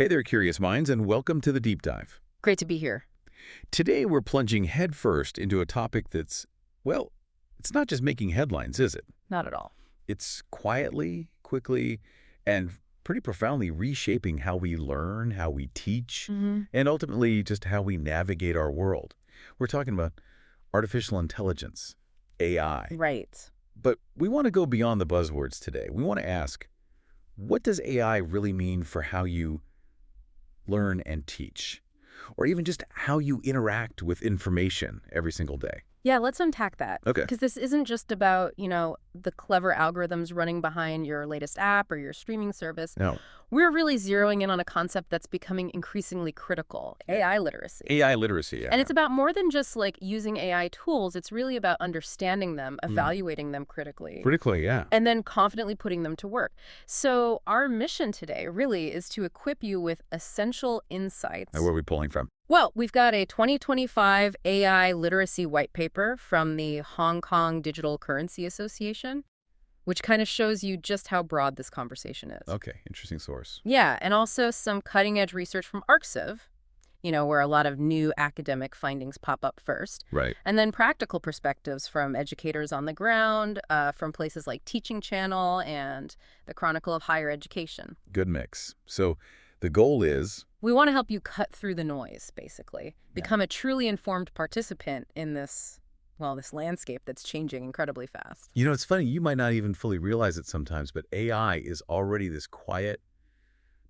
Hey there, curious minds, and welcome to the Deep Dive. Great to be here. Today, we're plunging headfirst into a topic that's, well, it's not just making headlines, is it? Not at all. It's quietly, quickly, and pretty profoundly reshaping how we learn, how we teach, and ultimately just how we navigate our world. We're talking about artificial intelligence, AI. Right. But we want to go beyond the buzzwords today. We want to ask, what does AI really mean for how you learn and teach? Or even just how you interact with information every single day? Yeah, let's unpack that. Okay. Because this isn't just about, the clever algorithms running behind your latest app or your streaming service. No. We're really zeroing in on a concept that's becoming increasingly critical, AI literacy. AI literacy, yeah. And it's about more than just like using AI tools. It's really about understanding them, evaluating them critically. Critically, yeah. And then confidently putting them to work. So our mission today really is to equip you with essential insights. Where are we pulling from? Well, we've got a 2025 AI literacy white paper from the Hong Kong Digital Currency Association, which kind of shows you just how broad this conversation is. Okay, interesting source. Yeah, and also some cutting-edge research from ArcSiv, where a lot of new academic findings pop up first. Right. And then practical perspectives from educators on the ground, from places like Teaching Channel and the Chronicle of Higher Education. Good mix. So the goal is... We want to help you cut through the noise, basically. Become a truly informed participant in this landscape that's changing incredibly fast. You know, it's funny, you might not even fully realize it sometimes, but AI is already this quiet,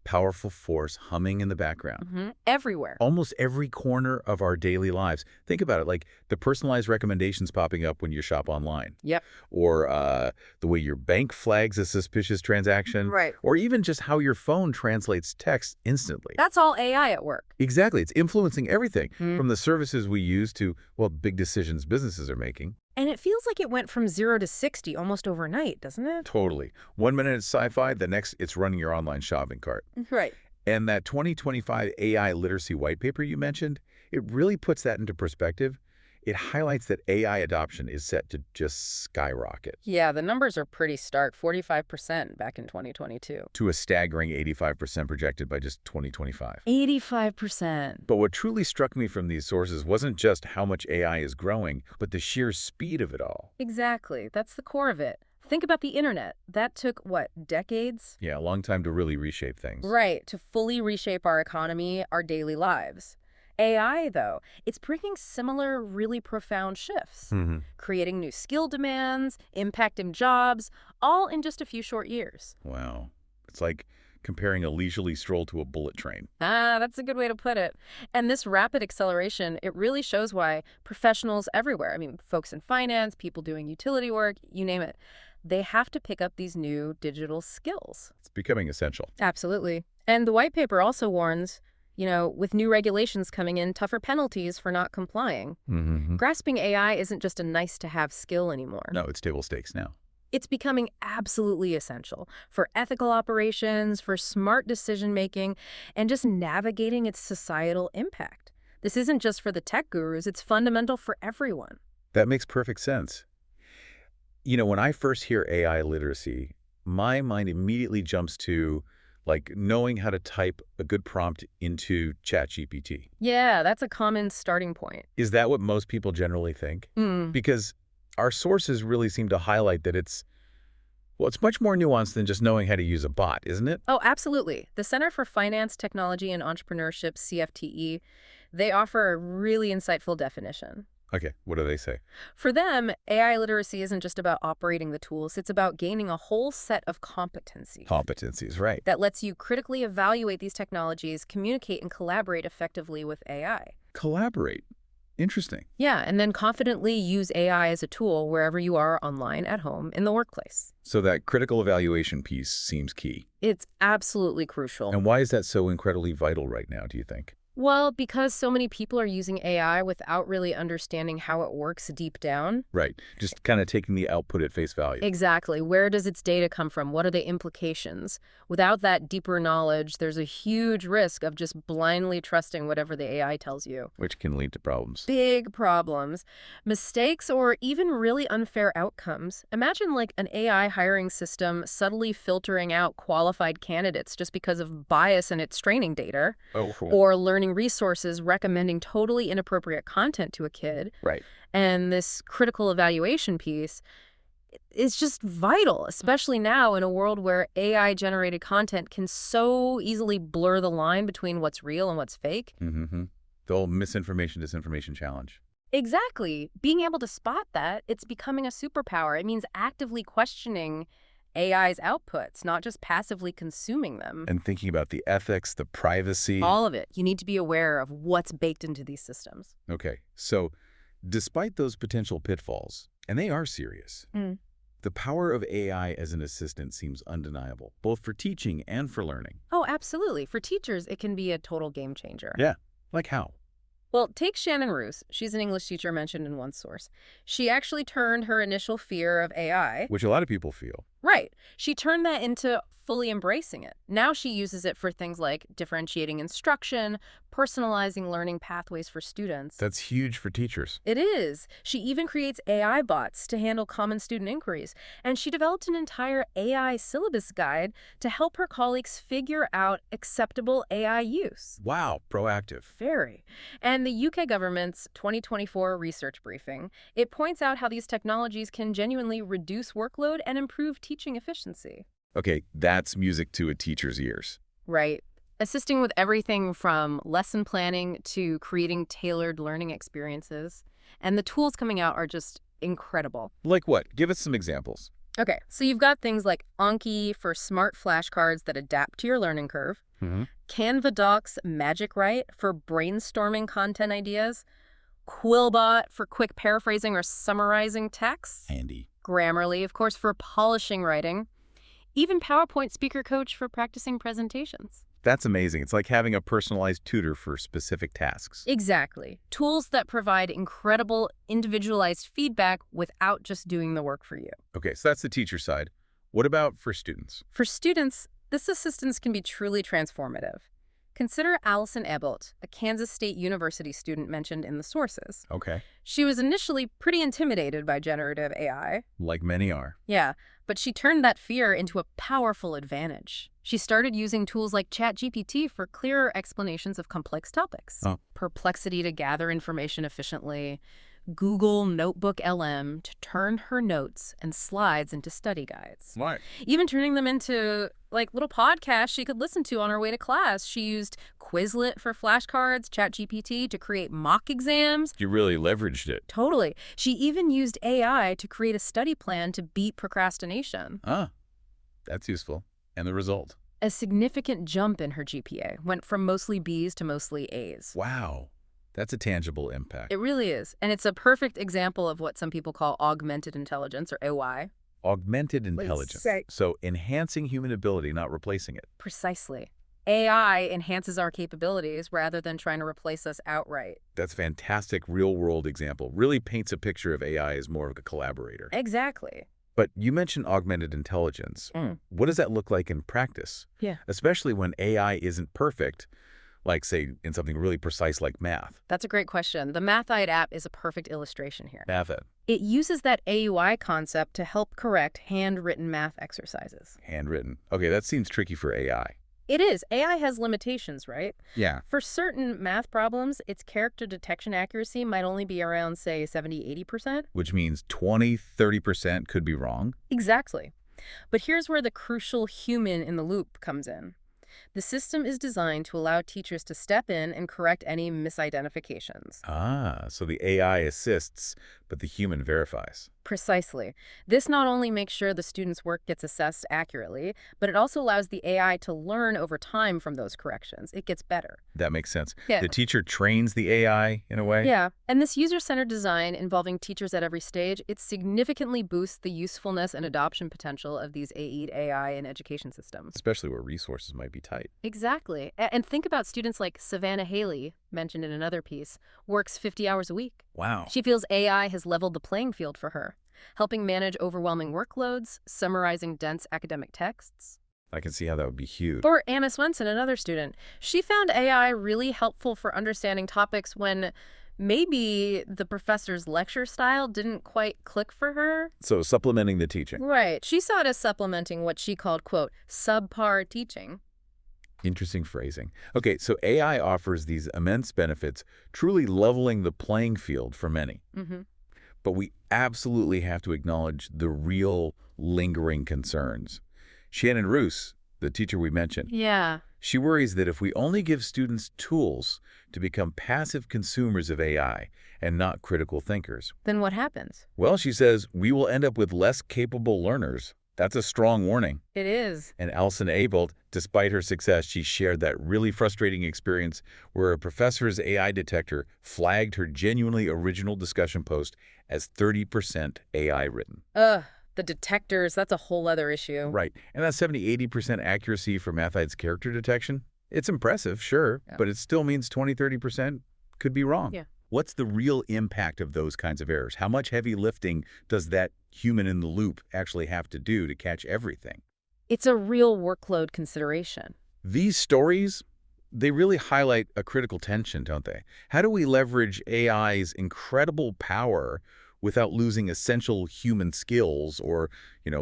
powerful force humming in the background. Everywhere. Almost every corner of our daily lives. Think about it, like the personalized recommendations popping up when you shop online. Yep. Or the way your bank flags a suspicious transaction. Right. Or even just how your phone translates text instantly. That's all AI at work. Exactly. It's influencing everything, from the services we use to, big decisions businesses are making. And it feels like it went from 0 to 60 almost overnight, doesn't it? Totally. 1 minute it's sci-fi, the next it's running your online shopping cart. Right. And that 2025 AI literacy white paper you mentioned, it really puts that into perspective. It highlights that AI adoption is set to just skyrocket. Yeah, the numbers are pretty stark, 45% back in 2022. To a staggering 85% projected by just 2025. 85%. But what truly struck me from these sources wasn't just how much AI is growing, but the sheer speed of it all. Exactly. That's the core of it. Think about the internet. That took, decades? Yeah, a long time to really reshape things. Right, to fully reshape our economy, our daily lives. AI, though, it's bringing similar, really profound shifts, creating new skill demands, impacting jobs, all in just a few short years. Wow. It's like comparing a leisurely stroll to a bullet train. That's a good way to put it. And this rapid acceleration, it really shows why professionals everywhere, folks in finance, people doing utility work, you name it, they have to pick up these new digital skills. It's becoming essential. Absolutely. And the white paper also warns, with new regulations coming in, tougher penalties for not complying. Grasping AI isn't just a nice-to-have skill anymore. No, it's table stakes now. It's becoming absolutely essential for ethical operations, for smart decision-making, and just navigating its societal impact. This isn't just for the tech gurus, it's fundamental for everyone. That makes perfect sense. When I first hear AI literacy, my mind immediately jumps to knowing how to type a good prompt into ChatGPT. Yeah, that's a common starting point. Is that what most people generally think? Because our sources really seem to highlight that it's much more nuanced than just knowing how to use a bot, isn't it? Oh, absolutely. The Center for Finance, Technology, and Entrepreneurship, CFTE, they offer a really insightful definition. Okay, what do they say? For them, AI literacy isn't just about operating the tools, it's about gaining a whole set of competencies. Competencies, right. That lets you critically evaluate these technologies, communicate and collaborate effectively with AI. Collaborate. Interesting. Yeah, and then confidently use AI as a tool wherever you are, online, at home, in the workplace. So that critical evaluation piece seems key. It's absolutely crucial. And why is that so incredibly vital right now, do you think? Well, because so many people are using AI without really understanding how it works deep down. Right. Just kind of taking the output at face value. Exactly. Where does its data come from? What are the implications? Without that deeper knowledge, there's a huge risk of just blindly trusting whatever the AI tells you. Which can lead to problems. Big problems, mistakes, or even really unfair outcomes. Imagine like an AI hiring system subtly filtering out qualified candidates just because of bias in its training data, Oh, or learning resources recommending totally inappropriate content to a kid. right. And this critical evaluation piece is just vital, especially now in a world where AI-generated content can so easily blur the line between what's real and what's fake. Mm-hmm. The whole misinformation, disinformation challenge. Exactly. Being able to spot that, it's becoming a superpower. It means actively questioning AI's outputs, not just passively consuming them. And thinking about the ethics, the privacy. All of it. You need to be aware of what's baked into these systems. Okay, so despite those potential pitfalls, and they are serious, the power of AI as an assistant seems undeniable, both for teaching and for learning. Oh, absolutely. For teachers, it can be a total game changer. Yeah, like how? Well, take Shannon Roos. She's an English teacher mentioned in one source. She actually turned her initial fear of AI. Which a lot of people feel. Right. She turned that into fully embracing it. Now she uses it for things like differentiating instruction, personalizing learning pathways for students. That's huge for teachers. It is. She even creates AI bots to handle common student inquiries. And she developed an entire AI syllabus guide to help her colleagues figure out acceptable AI use. Wow, proactive. Very. And the UK government's 2024 research briefing, it points out how these technologies can genuinely reduce workload and improve teaching efficiency. Okay, that's music to a teacher's ears. Right. Assisting with everything from lesson planning to creating tailored learning experiences. And the tools coming out are just incredible. Like what? Give us some examples. Okay, so you've got things like Anki for smart flashcards that adapt to your learning curve, Canva Doc's Magic Write for brainstorming content ideas, Quillbot for quick paraphrasing or summarizing texts, Handy. Grammarly, of course, for polishing writing, even PowerPoint Speaker Coach for practicing presentations. That's amazing. It's like having a personalized tutor for specific tasks. Exactly. Tools that provide incredible individualized feedback without just doing the work for you. Okay, so that's the teacher side. What about for students? For students, this assistance can be truly transformative. Consider Allison Ebbelt, a Kansas State University student mentioned in the sources. Okay. She was initially pretty intimidated by generative AI. Like many are. Yeah, but she turned that fear into a powerful advantage. She started using tools like ChatGPT for clearer explanations of complex topics, Perplexity to gather information efficiently, Google Notebook LM to turn her notes and slides into study guides. Smart. Even turning them into like little podcasts she could listen to on her way to class. She used Quizlet for flashcards, ChatGPT to create mock exams. You really leveraged it. Totally. She even used AI to create a study plan to beat procrastination. That's useful. And the result? A significant jump in her GPA, went from mostly B's to mostly A's. Wow. That's a tangible impact. It really is. And it's a perfect example of what some people call augmented intelligence, or AI. Augmented intelligence. So enhancing human ability, not replacing it. Precisely. AI enhances our capabilities rather than trying to replace us outright. That's a fantastic real-world example. Really paints a picture of AI as more of a collaborator. Exactly. But you mentioned augmented intelligence. What does that look like in practice? Yeah. Especially when AI isn't perfect, like, say, in something really precise like math. That's a great question. The MathEye app is a perfect illustration here. MathEye. It uses that AUI concept to help correct handwritten math exercises. Handwritten. Okay, that seems tricky for AI. It is. AI has limitations, right? Yeah. For certain math problems, its character detection accuracy might only be around, say, 70–80%. Which means 20–30% could be wrong. Exactly. But here's where the crucial human in the loop comes in. The system is designed to allow teachers to step in and correct any misidentifications. So the AI assists, but the human verifies. Precisely. This not only makes sure the student's work gets assessed accurately, but it also allows the AI to learn over time from those corrections. It gets better. That makes sense. Yeah. The teacher trains the AI in a way? Yeah. And this user-centered design involving teachers at every stage, it significantly boosts the usefulness and adoption potential of these AI in education systems. Especially where resources might be tight. right. Exactly. And think about students like Savannah Haley, mentioned in another piece, works 50 hours a week. Wow. She feels AI has leveled the playing field for her, helping manage overwhelming workloads, summarizing dense academic texts. I can see how that would be huge. Or Anna Swenson, another student. She found AI really helpful for understanding topics when maybe the professor's lecture style didn't quite click for her. So supplementing the teaching. Right. She saw it as supplementing what she called, quote, subpar teaching. Interesting phrasing. Okay, so AI offers these immense benefits, truly leveling the playing field for many. Mm-hmm. But we absolutely have to acknowledge the real lingering concerns. Shannon Roos, the teacher we mentioned, Yeah. she worries that if we only give students tools to become passive consumers of AI and not critical thinkers, Then what happens? well, she says, we will end up with less capable learners. That's a strong warning. It is. And Alison Abelt, despite her success, she shared that really frustrating experience where a professor's AI detector flagged her genuinely original discussion post as 30% AI written. Ugh, the detectors, that's a whole other issue. Right. And that 70–80% accuracy for Mathite's character detection, it's impressive, sure, Yeah. but it still means 20–30% could be wrong. Yeah. What's the real impact of those kinds of errors? How much heavy lifting does that human in the loop actually have to do to catch everything? It's a real workload consideration. These stories, they really highlight a critical tension, don't they? How do we leverage AI's incredible power without losing essential human skills or,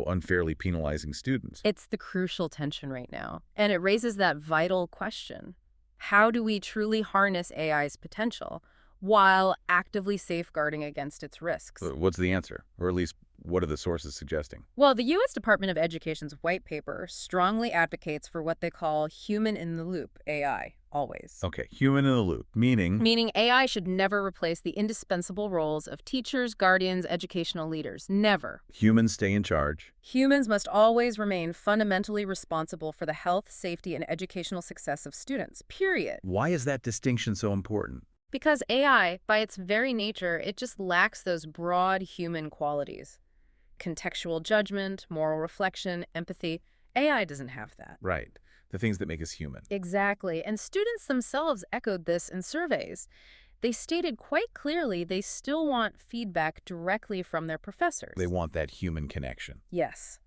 unfairly penalizing students? It's the crucial tension right now. And it raises that vital question. How do we truly harness AI's potential while actively safeguarding against its risks? What's the answer? Or at least, what are the sources suggesting? Well, the U.S. Department of Education's white paper strongly advocates for what they call human-in-the-loop AI, always. Okay, human in the loop, meaning Meaning AI should never replace the indispensable roles of teachers, guardians, educational leaders. Never. humans stay in charge. Humans must always remain fundamentally responsible for the health, safety, and educational success of students, period. Why is that distinction so important? Because AI, by its very nature, it just lacks those broad human qualities. Contextual judgment, moral reflection, empathy. AI doesn't have that. Right, the things that make us human. Exactly. And students themselves echoed this in surveys. They stated quite clearly they still want feedback directly from their professors. They want that human connection. Yes.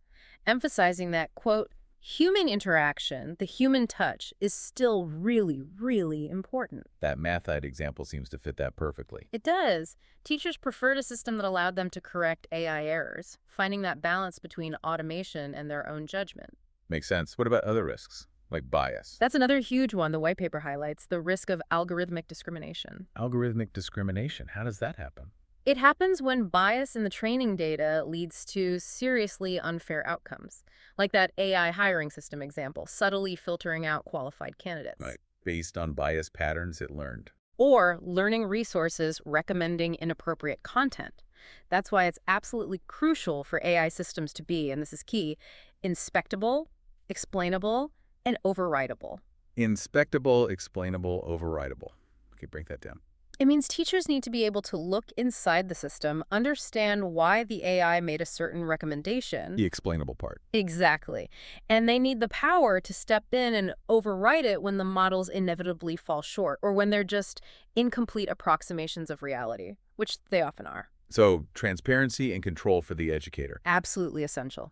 Emphasizing that, quote, human interaction, the human touch, is still really, really important. That Mathite example seems to fit that perfectly. It does. Teachers preferred a system that allowed them to correct AI errors, finding that balance between automation and their own judgment. Makes sense. What about other risks, like bias? That's another huge one the white paper highlights, the risk of algorithmic discrimination. Algorithmic discrimination. How does that happen? It happens when bias in the training data leads to seriously unfair outcomes, like that AI hiring system example, subtly filtering out qualified candidates. Right. Based on bias patterns it learned. Or learning resources recommending inappropriate content. That's why it's absolutely crucial for AI systems to be, and this is key, inspectable, explainable, and overridable. Inspectable, explainable, overridable. Okay, break that down. It means teachers need to be able to look inside the system, understand why the AI made a certain recommendation. The explainable part. Exactly. And they need the power to step in and override it when the models inevitably fall short or when they're just incomplete approximations of reality, which they often are. So transparency and control for the educator. Absolutely essential.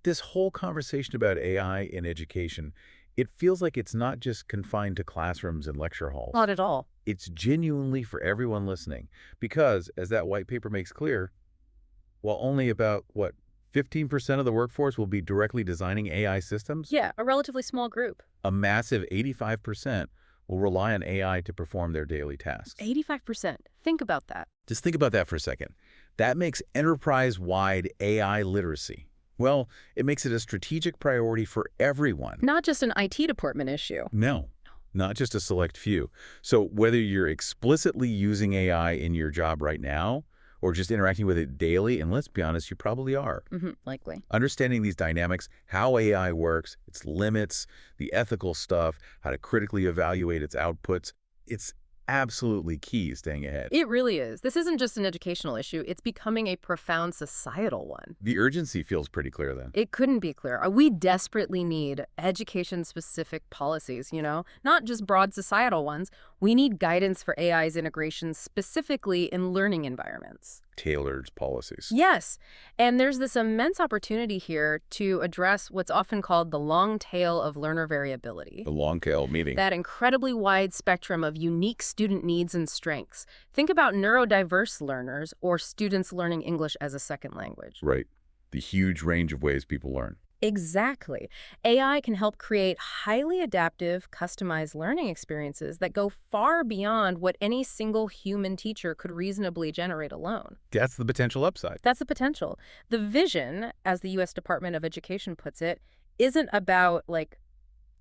This whole conversation about AI in education, it feels like it's not just confined to classrooms and lecture halls. Not at all. It's genuinely for everyone listening because, as that white paper makes clear, while only about, 15% of the workforce will be directly designing AI systems, Yeah, a relatively small group. a massive 85% will rely on AI to perform their daily tasks. 85%. Think about that. Just think about that for a second. That makes enterprise-wide AI literacy. Well, it makes it a strategic priority for everyone. Not just an IT department issue. No, not just a select few. So whether you're explicitly using AI in your job right now or just interacting with it daily, and let's be honest, you probably are. Likely. Understanding these dynamics, how AI works, its limits, the ethical stuff, how to critically evaluate its outputs, it's absolutely key staying ahead. It really is. This isn't just an educational issue. It's becoming a profound societal one. The urgency feels pretty clear then. It couldn't be clearer. We desperately need education-specific policies, not just broad societal ones. We need guidance for AI's integration specifically in learning environments. Tailored policies. Yes, and there's this immense opportunity here to address what's often called the long tail of learner variability. The long tail meaning. That incredibly wide spectrum of unique student needs and strengths. Think about neurodiverse learners or students learning English as a second language. Right. The huge range of ways people learn. Exactly. AI can help create highly adaptive, customized learning experiences that go far beyond what any single human teacher could reasonably generate alone. That's the potential upside. That's the potential. The vision, as the U.S. Department of Education puts it, isn't about,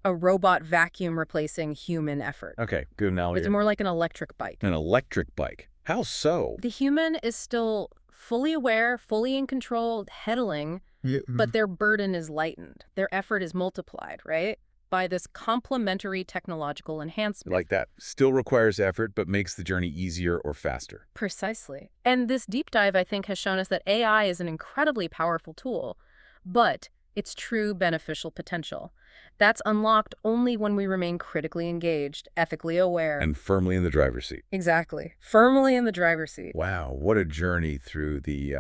a robot vacuum replacing human effort. Okay, good analogy. It's more like an electric bike. An electric bike. How so? The human is still fully aware, fully in control, pedaling, but their burden is lightened. Their effort is multiplied, right? By this complementary technological enhancement. Like that. Still requires effort, but makes the journey easier or faster. Precisely. And this deep dive, I think, has shown us that AI is an incredibly powerful tool, but its true beneficial potential. That's unlocked only when we remain critically engaged, ethically aware. And firmly in the driver's seat. Exactly. Firmly in the driver's seat. Wow, what a journey through the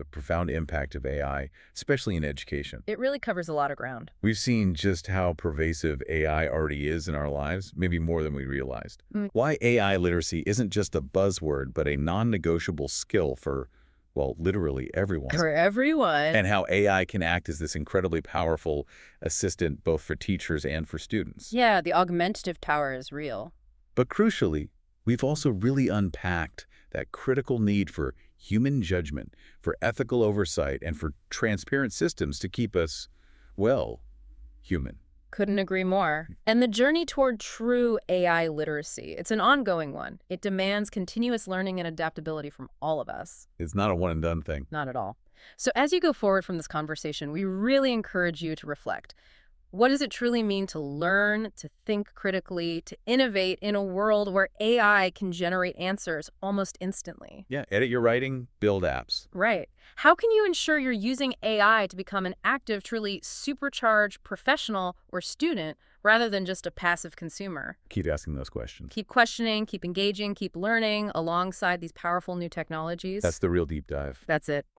profound impact of AI, especially in education. It really covers a lot of ground. We've seen just how pervasive AI already is in our lives, maybe more than we realized. Why AI literacy isn't just a buzzword, but a non-negotiable skill for, well, literally everyone. For everyone. And how AI can act as this incredibly powerful assistant both for teachers and for students. Yeah, the augmentative power is real. But crucially, we've also really unpacked that critical need for human judgment, for ethical oversight, and for transparent systems to keep us, well, human. Couldn't agree more. And the journey toward true AI literacy, it's an ongoing one. It demands continuous learning and adaptability from all of us. It's not a one-and-done thing. Not at all. So as you go forward from this conversation, we really encourage you to reflect. What does it truly mean to learn, to think critically, to innovate in a world where AI can generate answers almost instantly? Yeah, edit your writing, build apps. Right. How can you ensure you're using AI to become an active, truly supercharged professional or student rather than just a passive consumer? Keep asking those questions. Keep questioning, keep engaging, keep learning alongside these powerful new technologies. That's the real deep dive. That's it.